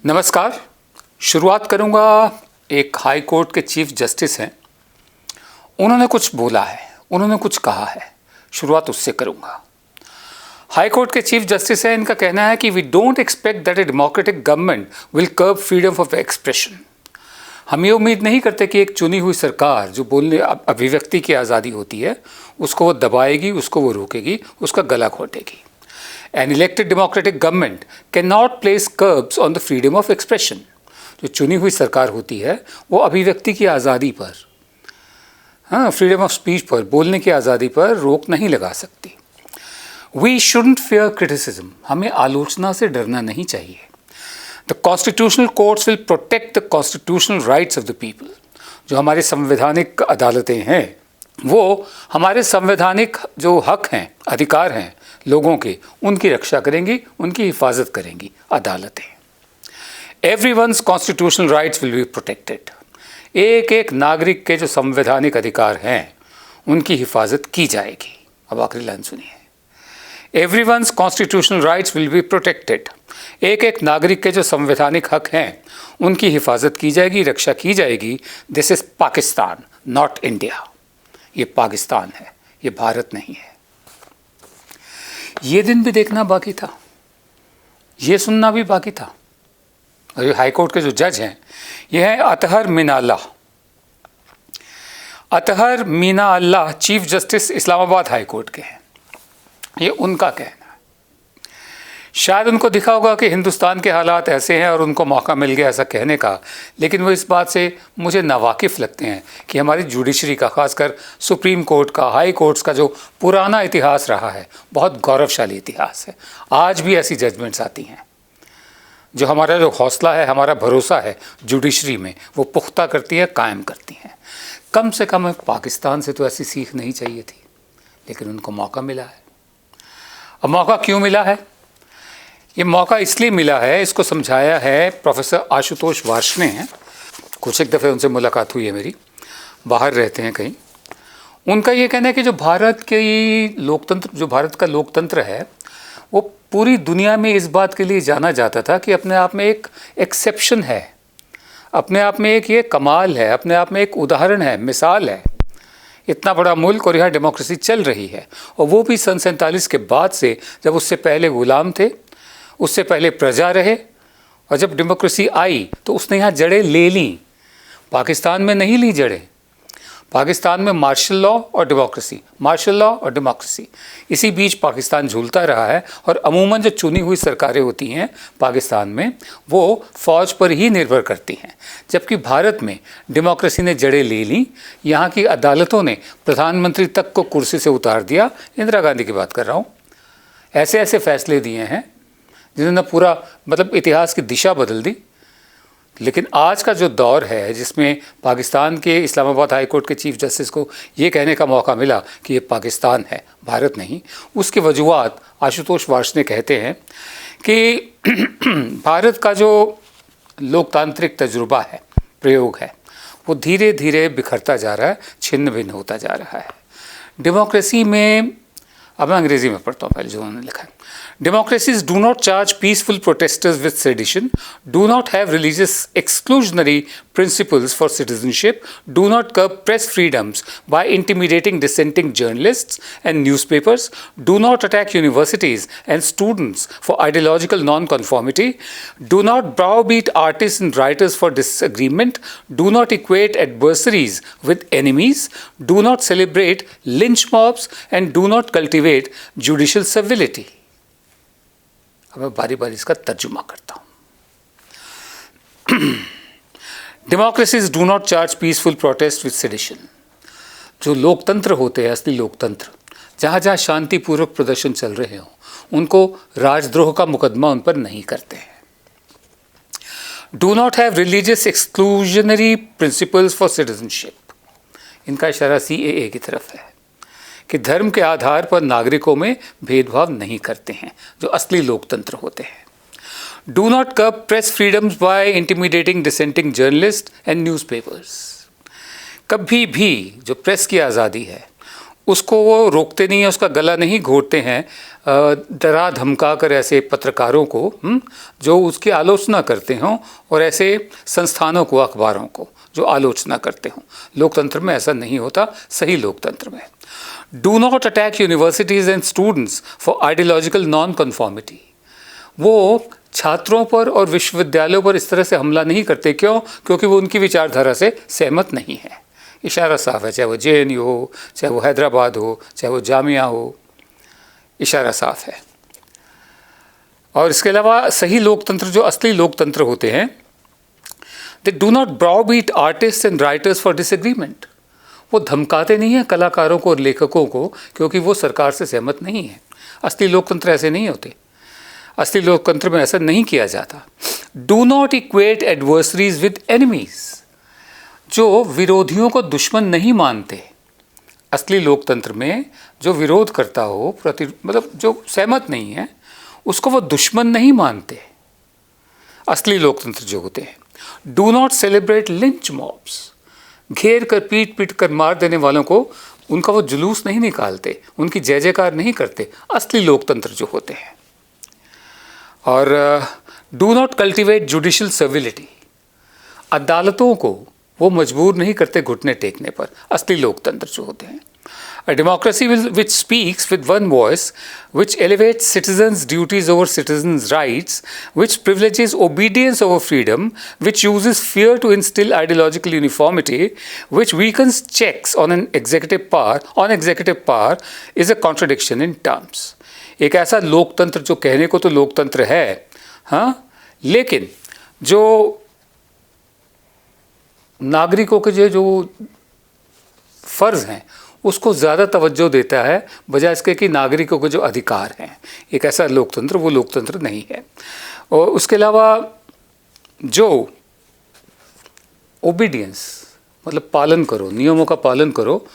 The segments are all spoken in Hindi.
नमस्कार। शुरुआत करूंगा, एक हाई कोर्ट के चीफ जस्टिस हैं, उन्होंने कुछ बोला है, उन्होंने कुछ कहा है, शुरुआत उससे करूंगा। हाई कोर्ट के चीफ जस्टिस हैं, इनका कहना है कि we don't expect that a democratic government will curb freedom of expression. हम ये उम्मीद नहीं करते कि एक चुनी हुई सरकार जो बोलने अभिव्यक्ति की आज़ादी होती है उसको वो दबाएगी, उसको वो रोकेगी, उसका गला घोटेगी। An elected democratic government cannot place curbs on the freedom of expression. जो चुनी हुई सरकार होती है वो अभिव्यक्ति की आज़ादी पर, फ्रीडम ऑफ स्पीच पर, बोलने की आज़ादी पर रोक नहीं लगा सकती। We shouldn't fear criticism. हमें आलोचना से डरना नहीं चाहिए। The constitutional courts will protect the constitutional rights of the people. जो हमारी संवैधानिक अदालतें हैं वो हमारे संवैधानिक जो हक हैं, अधिकार हैं लोगों के, उनकी रक्षा करेंगी, उनकी हिफाजत करेंगी अदालतें। Everyone's constitutional rights will be protected. एक एक नागरिक के जो संवैधानिक अधिकार हैं उनकी हिफाजत की जाएगी। अब आखिरी लाइन सुनिए। Everyone's constitutional rights will be protected. एक एक नागरिक के जो संवैधानिक हक हैं उनकी हिफाजत की जाएगी, रक्षा की जाएगी। This is Pakistan, not India. ये पाकिस्तान है, ये भारत नहीं है। ये दिन भी देखना बाकी था, ये सुनना भी बाकी था। और ये हाई कोर्ट के जो जज हैं ये है Athar Minallah. Athar Minallah chief justice Islamabad high court के हैं। ये उनका कहना है। शायद उनको दिखा होगा कि हिंदुस्तान के हालात ऐसे हैं और उनको मौका मिल गया ऐसा कहने का, लेकिन वो इस बात से मुझे नावाकिफ़ लगते हैं कि हमारी जुडिशरी का, खासकर सुप्रीम कोर्ट का, हाई कोर्ट्स का जो पुराना इतिहास रहा है, बहुत गौरवशाली इतिहास है। आज भी ऐसी जजमेंट्स आती हैं जो हमारा जो हौसला है, हमारा भरोसा है जुडिशरी में, वो पुख्ता करती है, कायम करती हैं। कम से कम पाकिस्तान से तो ऐसी सीख नहीं चाहिए थी, लेकिन उनको मौका मिला है। अब मौका क्यों मिला है? ये मौका इसलिए मिला है, इसको समझाया है प्रोफेसर आशुतोष वार्ष्णेय हैं। कुछ एक दफ़े उनसे मुलाकात हुई है मेरी, बाहर रहते हैं कहीं। उनका ये कहना है कि जो भारत का लोकतंत्र है वो पूरी दुनिया में इस बात के लिए जाना जाता था कि अपने आप में एक एक्सेप्शन है, अपने आप में एक ये कमाल है, अपने आप में एक उदाहरण है, मिसाल है। इतना बड़ा मुल्क और यहाँ डेमोक्रेसी चल रही है, और वो भी सन 47 के बाद से, जब उससे पहले गुलाम थे, उससे पहले प्रजा रहे, और जब डेमोक्रेसी आई तो उसने यहाँ जड़ें ले लीं। पाकिस्तान में नहीं ली जड़ें। पाकिस्तान में मार्शल लॉ और डेमोक्रेसी, मार्शल लॉ और डेमोक्रेसी, इसी बीच पाकिस्तान झूलता रहा है। और अमूमन जो चुनी हुई सरकारें होती हैं पाकिस्तान में वो फ़ौज पर ही निर्भर करती हैं, जबकि भारत में डेमोक्रेसी ने जड़ें ले लीं। यहाँ की अदालतों ने प्रधानमंत्री तक को कुर्सी से उतार दिया। इंदिरा गांधी की बात कर रहा हूँ। ऐसे ऐसे फैसले दिए हैं जिन्होंने पूरा इतिहास की दिशा बदल दी। लेकिन आज का जो दौर है जिसमें पाकिस्तान के इस्लामाबाद हाई कोर्ट के चीफ जस्टिस को ये कहने का मौका मिला कि ये पाकिस्तान है, भारत नहीं, उसकी वजूहात आशुतोष वार्ष्णेय कहते हैं कि भारत का जो लोकतांत्रिक तजुर्बा है, प्रयोग है, वो धीरे धीरे बिखरता जा रहा है, छिन्न भिन्न होता जा रहा है। डेमोक्रेसी में, अब मैं अंग्रेजी में पढ़ता हूँ पहले जो उन्होंने लिखा है। Democracies do not charge peaceful protesters with sedition, do not have religious exclusionary principles for citizenship, do not curb press freedoms by intimidating dissenting journalists and newspapers, do not attack universities and students for ideological non-conformity, do not browbeat artists and writers for disagreement, do not equate adversaries with enemies, do not celebrate lynch mobs, and do not cultivate judicial civility. अब मैं बारी बारी इसका तर्जुमा करता हूँ। Democracies do not charge peaceful protest with sedition. जो लोकतंत्र होते हैं, असली लोकतंत्र, जहाँ जहाँ शांतिपूर्वक प्रदर्शन चल रहे हों, उनको राजद्रोह का मुकदमा उन पर नहीं करते हैं। Do not have religious exclusionary principles for citizenship. इनका इशारा CAA की तरफ है कि धर्म के आधार पर नागरिकों में भेदभाव नहीं करते हैं, जो असली लोकतंत्र होते हैं। Do not curb press freedoms by intimidating dissenting journalist and newspapers. कभी भी जो प्रेस की आज़ादी है उसको वो रोकते नहीं हैं, उसका गला नहीं घोटते हैं डरा धमका कर ऐसे पत्रकारों को जो उसकी आलोचना करते हों, और ऐसे संस्थानों को, अखबारों को जो आलोचना करते हों। लोकतंत्र में ऐसा नहीं होता, सही लोकतंत्र में। Do not attack universities and students for ideological non conformity. वो छात्रों पर और विश्वविद्यालयों पर इस तरह से हमला नहीं करते। क्यों? क्योंकि वो उनकी विचारधारा से सहमत नहीं है। इशारा साफ है, चाहे वो JNU हो, चाहे वो हैदराबाद हो, चाहे वो जामिया हो, इशारा साफ है। और इसके अलावा सही लोकतंत्र, जो असली लोकतंत्र होते हैं, they do not browbeat artist and writers for disagreement. वो धमकाते नहीं हैं कलाकारों को और लेखकों को क्योंकि वो सरकार से सहमत नहीं है। असली लोकतंत्र ऐसे नहीं होते। असली लोकतंत्र में ऐसा नहीं किया जाता। Do not equate adversaries with enemies. जो विरोधियों को दुश्मन नहीं मानते। असली लोकतंत्र में जो विरोध करता हो, मतलब जो सहमत नहीं है, उसको वो दुश्मन नहीं मानते। असली लोकतंत्र जो होते हैं। Do not celebrate lynch mobs. घेर कर पीट पीट कर मार देने वालों को उनका वो जुलूस नहीं निकालते, उनकी जय जयकार नहीं करते। असली लोकतंत्र जो होते हैं। और do not cultivate judicial servility. अदालतों को वो मजबूर नहीं करते घुटने टेकने पर। असली लोकतंत्र जो होते हैं। A democracy which speaks with one voice, which elevates citizens' duties over citizens' rights, which privileges obedience over freedom, which uses fear to instill ideological uniformity, which weakens checks on executive power, is a contradiction in terms. एक ऐसा लोकतंत्र जो कहने को तो लोकतंत्र है, हाँ, लेकिन जो नागरिकों के जो फर्ज हैं उसको ज़्यादा तवज्जो देता है बजाय इसके कि नागरिकों के जो अधिकार हैं। एक ऐसा लोकतंत्र वो लोकतंत्र नहीं है। और उसके अलावा जो ओबीडियंस मतलब पालन करो, नियमों का पालन करो,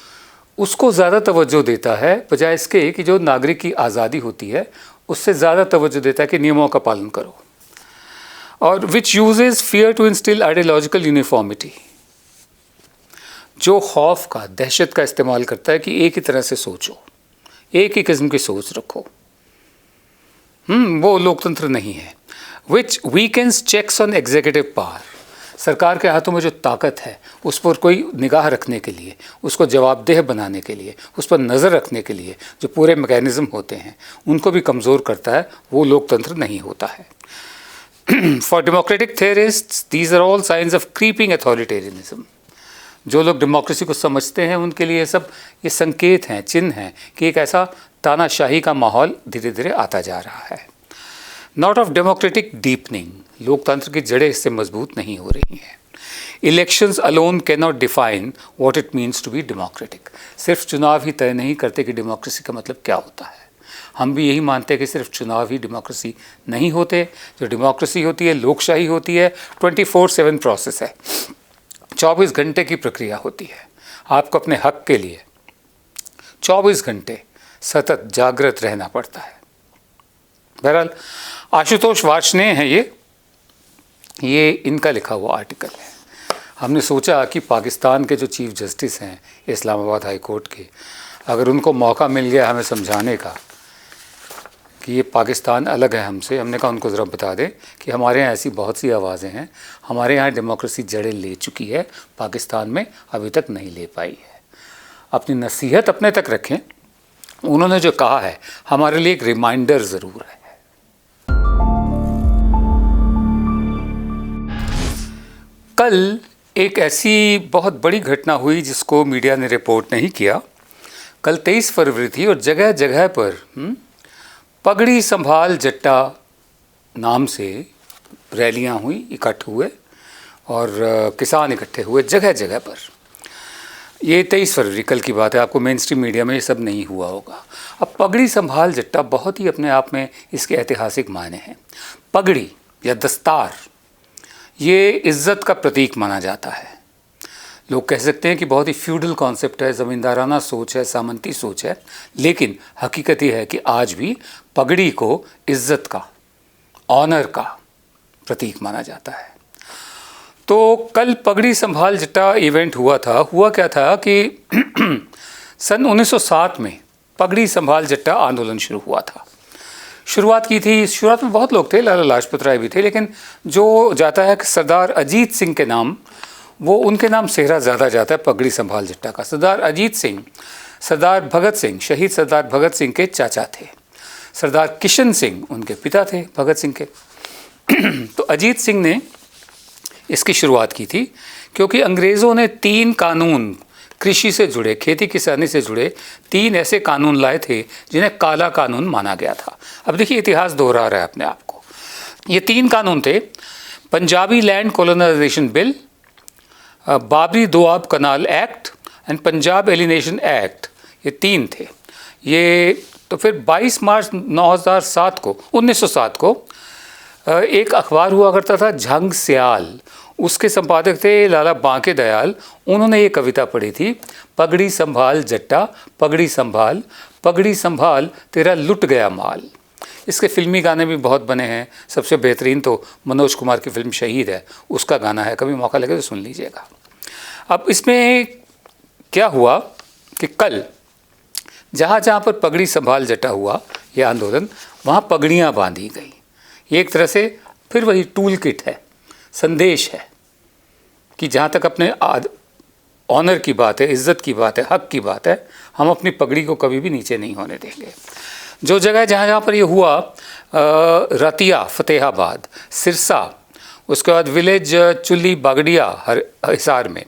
उसको ज़्यादा तवज्जो देता है बजाय इसके कि जो नागरिक की आज़ादी होती है उससे ज़्यादा तवज्जो देता है कि नियमों का पालन करो। और which uses fear to instil ideological uniformity. जो खौफ का, दहशत का इस्तेमाल करता है कि एक ही तरह से सोचो, एक ही किस्म की सोच रखो, वो लोकतंत्र नहीं है। Which weakens checks on executive power. सरकार के हाथों में जो ताकत है उस पर कोई निगाह रखने के लिए, उसको जवाबदेह बनाने के लिए, उस पर नज़र रखने के लिए जो पूरे मैकेनिज़्म होते हैं उनको भी कमज़ोर करता है, वो लोकतंत्र नहीं होता है। For democratic theorists these are all signs of creeping authoritarianism. जो लोग डेमोक्रेसी को समझते हैं उनके लिए ये संकेत हैं, चिन्ह हैं कि एक ऐसा तानाशाही का माहौल धीरे धीरे आता जा रहा है। Not of democratic deepening. लोकतंत्र की जड़ें इससे मजबूत नहीं हो रही हैं। Elections alone can not define what it means to be democratic. सिर्फ चुनाव ही तय नहीं करते कि डेमोक्रेसी का मतलब क्या होता है। हम भी यही मानते हैं कि सिर्फ चुनाव ही डेमोक्रेसी नहीं होते। जो डेमोक्रेसी होती है, लोकशाही होती है, 24/7 प्रोसेस है, 24 घंटे की प्रक्रिया होती है। आपको अपने हक के लिए 24 घंटे सतत जागृत रहना पड़ता है। बहरहाल आशुतोष वार्ष्णेय हैं ये इनका लिखा हुआ आर्टिकल है। हमने सोचा कि पाकिस्तान के जो चीफ जस्टिस हैं इस्लामाबाद हाई कोर्ट के, अगर उनको मौका मिल गया हमें समझाने का कि ये पाकिस्तान अलग है हमसे, हमने कहा उनको ज़रा बता दें कि हमारे यहाँ ऐसी बहुत सी आवाज़ें हैं, हमारे यहाँ डेमोक्रेसी जड़ें ले चुकी है, पाकिस्तान में अभी तक नहीं ले पाई है। अपनी नसीहत अपने तक रखें। उन्होंने जो कहा है हमारे लिए एक रिमाइंडर ज़रूर है। कल एक ऐसी बहुत बड़ी घटना हुई जिसको मीडिया ने रिपोर्ट नहीं किया। कल 23 फरवरी थी और जगह जगह पर पगड़ी संभाल जट्टा नाम से रैलियां हुई, इकट्ठ हुए और किसान इकट्ठे हुए जगह जगह पर। ये 23 फरवरी कल की बात है, आपको मेन स्ट्रीम मीडिया में ये सब नहीं हुआ होगा। अब पगड़ी संभाल जट्टा बहुत ही अपने आप में इसके ऐतिहासिक मायने हैं। पगड़ी या दस्तार ये इज़्ज़त का प्रतीक माना जाता है। लोग कह सकते हैं कि बहुत ही फ्यूडल कॉन्सेप्ट है, ज़मींदाराना सोच है, सामंती सोच है, लेकिन हकीकत ये है कि आज भी पगड़ी को इज़्ज़त का, ऑनर का प्रतीक माना जाता है। तो कल पगड़ी संभाल जट्टा इवेंट हुआ था। हुआ क्या था कि सन 1907 में पगड़ी संभाल जट्टा आंदोलन शुरू हुआ था। शुरुआत में बहुत लोग थे, लाला लाजपत राय भी थे, लेकिन जो जाता है कि सरदार अजीत सिंह के नाम, वो उनके नाम सेहरा ज़्यादा जाता है पगड़ी संभाल जट्टा का। सरदार अजीत सिंह सरदार भगत सिंह, शहीद सरदार भगत सिंह के चाचा थे। सरदार किशन सिंह उनके पिता थे भगत सिंह के। तो अजीत सिंह ने इसकी शुरुआत की थी क्योंकि अंग्रेज़ों ने 3 कानून कृषि से जुड़े, खेती किसानी से जुड़े 3 ऐसे कानून लाए थे जिन्हें काला कानून माना गया था। अब देखिए, इतिहास दोहरा रहा है अपने आप को। ये 3 कानून थे: Punjabi land colonisation bill, Babri Doab canal act and Punjab alienation act. ये 3 थे। ये तो फिर 22 मार्च 1907 को एक अखबार हुआ करता था झंग स्याल, उसके संपादक थे लाला बांके दयाल। उन्होंने ये कविता पढ़ी थी, पगड़ी संभाल जट्टा पगड़ी संभाल तेरा लुट गया माल। इसके फिल्मी गाने भी बहुत बने हैं। सबसे बेहतरीन तो मनोज कुमार की फिल्म शहीद है, उसका गाना है, कभी मौका लगे तो सुन लीजिएगा। अब इसमें क्या हुआ कि कल जहाँ जहाँ पर पगड़ी संभाल जट्टा हुआ यह आंदोलन, वहाँ पगड़ियाँ बांधी गई। ये एक तरह से फिर वही टूल किट है, संदेश है कि जहाँ तक अपने ऑनर की बात है, इज़्ज़त की बात है, हक की बात है, हम अपनी पगड़ी को कभी भी नीचे नहीं होने देंगे। जो जगह जहाँ जहाँ पर ये हुआ, रतिया फतेहाबाद, सिरसा, उसके बाद विलेज चुल्ली बागड़िया हिसार में,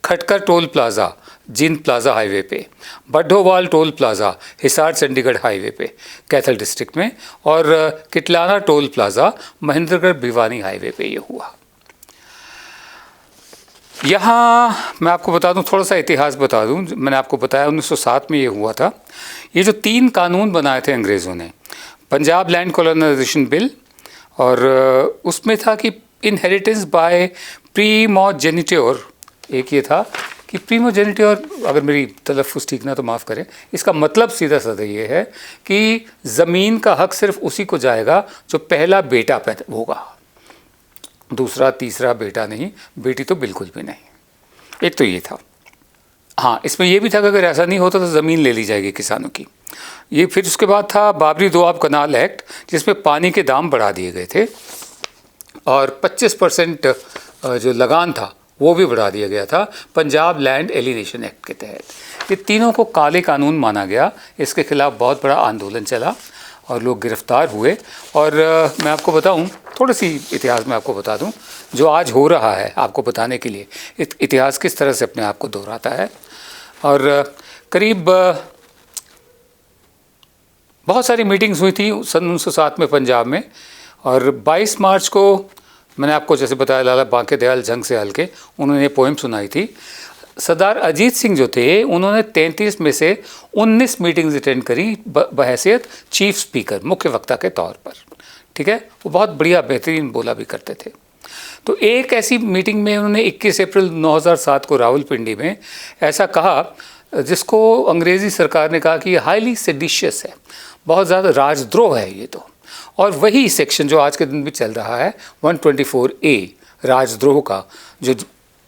Khatkar toll plaza Jind plaza highway पे, Baddhowal toll plaza Hisar Chandigarh highway पे कैथल डिस्ट्रिक्ट में, और Kitlana toll plaza Mahendragarh Bhiwani highway पे ये हुआ। यहाँ मैं आपको बता दूँ, थोड़ा सा इतिहास बता दूँ। मैंने आपको बताया 1907 में ये हुआ था। ये जो 3 कानून बनाए थे अंग्रेज़ों ने, पंजाब लैंड कॉलोनाइजेशन बिल, और उसमें था कि इनहेरिटेंस बाय प्रीमोजेनिट्योर। एक ये था कि प्रीमोजेनिट्योर, अगर मेरी तलफ़्फ़ुज़ ठीक ना तो माफ़ करें, इसका मतलब सीधा साधा ये है कि ज़मीन का हक सिर्फ उसी को जाएगा जो पहला बेटा पैदा होगा, दूसरा तीसरा बेटा नहीं, बेटी तो बिल्कुल भी नहीं। एक तो ये था। हाँ, इसमें यह भी था कि अगर ऐसा नहीं होता तो ज़मीन ले ली जाएगी किसानों की। ये फिर उसके बाद था बाबरी दोआब कनाल एक्ट, जिसमें पानी के दाम बढ़ा दिए गए थे और 25% जो लगान था वो भी बढ़ा दिया गया था पंजाब लैंड एलिनेशन एक्ट के तहत। ये तीनों को काले कानून माना गया। इसके खिलाफ बहुत बड़ा आंदोलन चला और लोग गिरफ्तार हुए। और मैं आपको बताऊं, थोड़ी सी इतिहास में आपको बता दूं, जो आज हो रहा है आपको बताने के लिए इतिहास किस तरह से अपने आप को दोहराता है। और करीब बहुत सारी मीटिंग्स हुई थी सन 1907 में पंजाब में, और 22 मार्च को मैंने आपको जैसे बताया लाला बांके दयाल झंग स्याल के, उन्होंने पोइम सुनाई थी। सरदार अजीत सिंह जो थे, उन्होंने 33 में से 19 मीटिंग्स अटेंड करी बहैसियत चीफ स्पीकर, मुख्य वक्ता के तौर पर। ठीक है, वो बहुत बढ़िया बेहतरीन बोला भी करते थे। तो एक ऐसी मीटिंग में उन्होंने 21 अप्रैल 2007 को रावलपिंडी में ऐसा कहा जिसको अंग्रेज़ी सरकार ने कहा कि ये हाईली सेडिशियस है, बहुत ज़्यादा राजद्रोह है ये तो। और वही सेक्शन जो आज के दिन भी चल रहा है 124A राजद्रोह का, जो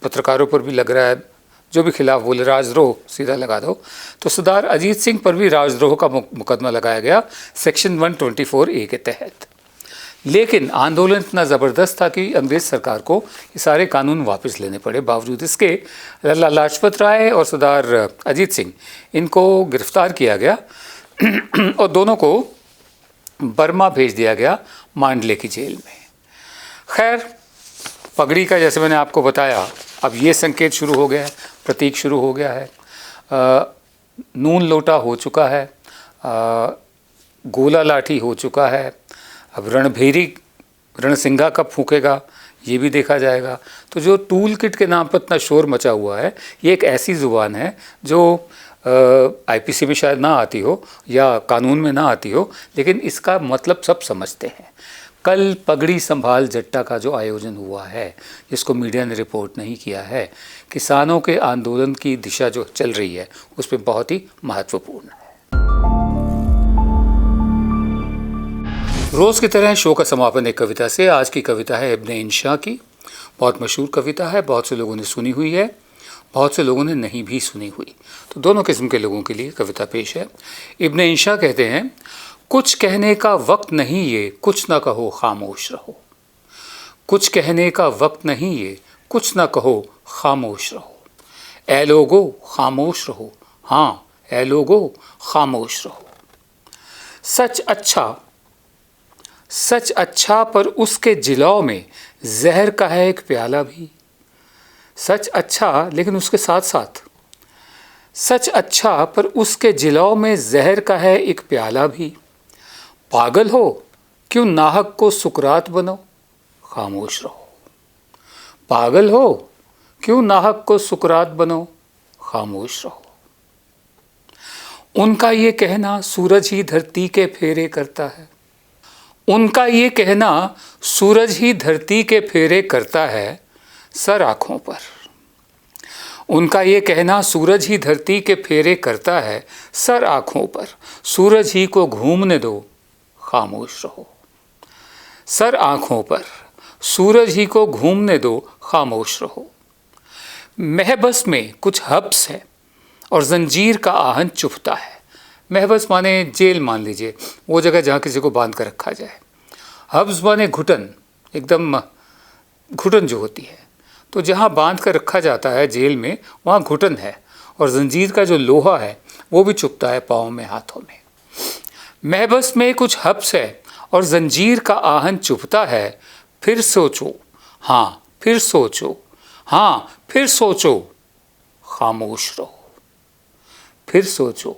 पत्रकारों पर भी लग रहा है, जो भी खिलाफ बोले राजद्रोह सीधा लगा दो। तो सरदार अजीत सिंह पर भी राजद्रोह का मुकदमा लगाया गया सेक्शन 124A के तहत। लेकिन आंदोलन इतना ज़बरदस्त था कि अंग्रेज़ सरकार को ये सारे कानून वापस लेने पड़े। बावजूद इसके लाला लाजपत राय और सरदार अजीत सिंह, इनको गिरफ्तार किया गया और दोनों को बर्मा भेज दिया गया, मांडले की जेल में। खैर, पगड़ी का जैसे मैंने आपको बताया, अब ये संकेत शुरू हो गया है, प्रतीक शुरू हो गया है। नून लोटा हो चुका है, गोला लाठी हो चुका है। अब रणभेरी रणसिंघा कब फूकेगा ये भी देखा जाएगा। तो जो टूल किट के नाम पर इतना शोर मचा हुआ है, ये एक ऐसी ज़ुबान है जो IPC में शायद ना आती हो या कानून में ना आती हो, लेकिन इसका मतलब सब समझते हैं। कल पगड़ी संभाल जट्टा का जो आयोजन हुआ है, जिसको मीडिया ने रिपोर्ट नहीं किया है, किसानों के आंदोलन की दिशा जो चल रही है उस पर बहुत ही महत्वपूर्ण है। रोज़ की तरह शो का समापन एक कविता से। आज की कविता है इब्ने इंशा की, बहुत मशहूर कविता है, बहुत से लोगों ने सुनी हुई है, बहुत से लोगों ने नहीं भी सुनी हुई। तो दोनों किस्म के लोगों के लिए कविता पेश है। इब्न इंशा कहते हैं, कुछ कहने का वक्त नहीं ये, कुछ ना कहो खामोश रहो। कुछ कहने का वक्त नहीं ये, कुछ ना कहो खामोश रहो। ऐ लोगो खामोश रहो, हाँ ऐ लोगो खामोश रहो। सच अच्छा पर उसके जिलाओ में जहर का है एक प्याला भी। सच अच्छा लेकिन उसके साथ साथ, सच अच्छा पर उसके जिलाओ में जहर का है एक प्याला भी। पागल हो क्यों नाहक को सुकरात बनो, खामोश रहो। पागल हो क्यों नाहक को सुकरात बनो, खामोश रहो। उनका ये कहना सूरज ही धरती के फेरे करता है। उनका ये कहना सूरज ही धरती के फेरे करता है, सर आँखों पर। उनका ये कहना सूरज ही धरती के फेरे करता है, सर आँखों पर। सूरज ही को घूमने दो, खामोश रहो। सर आँखों पर सूरज ही को घूमने दो, खामोश रहो। महबस में कुछ हब्स है और जंजीर का आहन चुभता है। महबस माने जेल, मान लीजिए वो जगह जहाँ किसी को बांध कर रखा जाए। हब्स माने घुटन, एकदम घुटन जो होती है। तो जहाँ बांध कर रखा जाता है जेल में, वहाँ घुटन है और जंजीर का जो लोहा है वो भी चुभता है पाँव में, हाथों में। महबस में कुछ हब्स है और जंजीर का आहन चुभता है। फिर सोचो, हाँ फिर सोचो, हाँ फिर सोचो, खामोश रहो। फिर सोचो,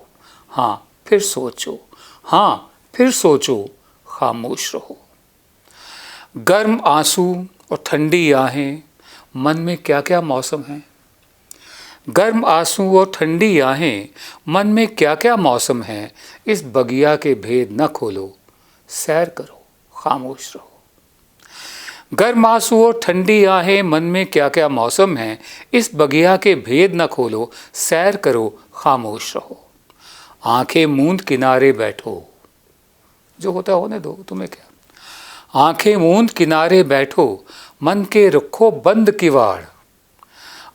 हाँ फिर सोचो, हाँ फिर सोचो, खामोश रहो। गर्म आंसू और ठंडी आहें, मन में क्या क्या मौसम है। गर्म आंसू और ठंडी आहें, मन में क्या क्या मौसम है। इस बगिया के भेद न खोलो, सैर करो, खामोश रहो। गर्म आंसू और ठंडी आहें, मन में क्या क्या मौसम है। इस बगिया के भेद न खोलो, सैर करो, खामोश रहो। आंखें मूंद किनारे बैठो, जो होता होने दो, तुम्हें क्या। आंखें मूंद किनारे बैठो, मन के रखो बंद किवाड़।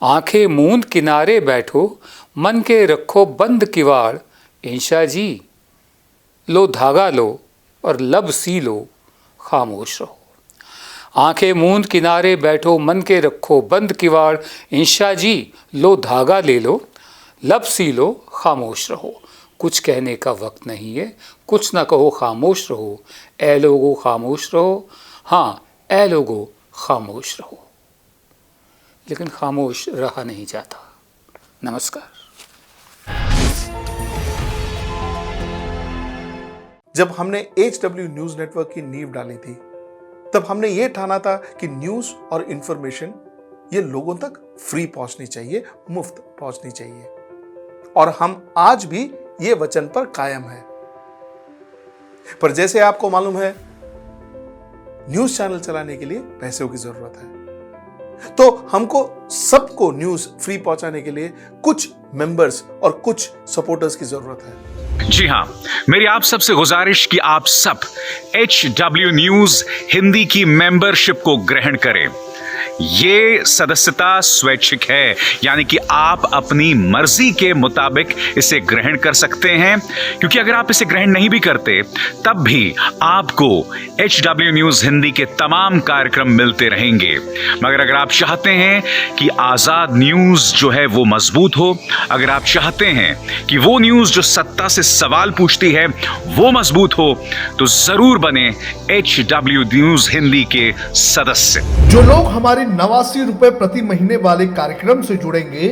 आंखें मूंद किनारे बैठो, मन के रखो बंद किवाड़। इंशा जी लो धागा लो और लब सी लो, खामोश रहो। आंखें मूंद किनारे बैठो, मन के रखो बंद किवाड़। इंशा जी लो धागा ले लो, लब सी लो, खामोश रहो। कुछ कहने का वक्त नहीं है, कुछ ना कहो, खामोश रहो। ऐ लोगो खामोश रहो, हाँ ऐ लोगो खामोश रहो। लेकिन खामोश रहा नहीं जाता। नमस्कार। जब हमने HW न्यूज नेटवर्क की नींव डाली थी, तब हमने ये ठाना था कि न्यूज और इंफॉर्मेशन ये लोगों तक फ्री पहुंचनी चाहिए, मुफ्त पहुंचनी चाहिए। और हम आज भी ये वचन पर कायम है। पर जैसे आपको मालूम है, न्यूज चैनल चलाने के लिए पैसों की जरूरत है। तो हमको सबको न्यूज फ्री पहुंचाने के लिए कुछ मेंबर्स और कुछ सपोर्टर्स की जरूरत है। जी हां, मेरी आप सबसे गुजारिश कि आप सब HW न्यूज हिंदी की मेंबरशिप को ग्रहण करें। ये सदस्यता स्वैच्छिक है, यानी कि आप अपनी मर्जी के मुताबिक इसे ग्रहण कर सकते हैं। क्योंकि अगर आप इसे ग्रहण नहीं भी करते, तब भी आपको HW न्यूज हिंदी के तमाम कार्यक्रम मिलते रहेंगे। मगर अगर आप चाहते हैं कि आजाद न्यूज जो है वो मजबूत हो, अगर आप चाहते हैं कि वो न्यूज जो सत्ता से सवाल पूछती है वो मजबूत हो, तो जरूर बने HW न्यूज हिंदी के सदस्य। जो लोग हमारे 89 रुपए प्रति महीने वाले कार्यक्रम से जुड़ेंगे,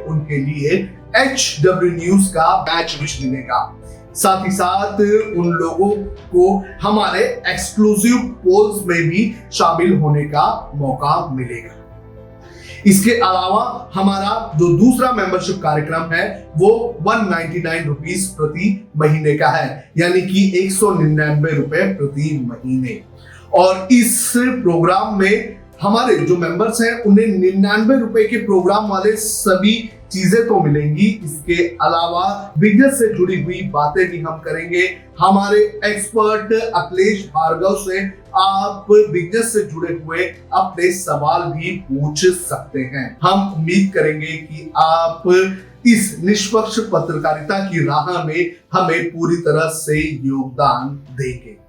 उनके लिए HW न्यूज का बैच विश मिलेगा। साथ ही साथ उन लोगों को हमारे एक्सक्लूसिव पोल्स में भी शामिल होने का मौका मिलेगा। इसके अलावा हमारा जो दूसरा मेंबरशिप कार्यक्रम है वो 199 रुपीस प्रति महीने का है, यानी कि 199 रुपए प्रति महीने। और इस प्रोग्राम में हमारे जो मेंबर्स हैं उन्हें 99 रुपए के प्रोग्राम वाले सभी चीजें तो मिलेंगी। इसके अलावा बिजनेस से जुड़ी हुई बातें भी हम करेंगे। हमारे एक्सपर्ट अखिलेश भार्गव से आप बिजनेस से जुड़े हुए अपने सवाल भी पूछ सकते हैं। हम उम्मीद करेंगे कि आप इस निष्पक्ष पत्रकारिता की राह में हमें पूरी तरह से योगदान देंगे।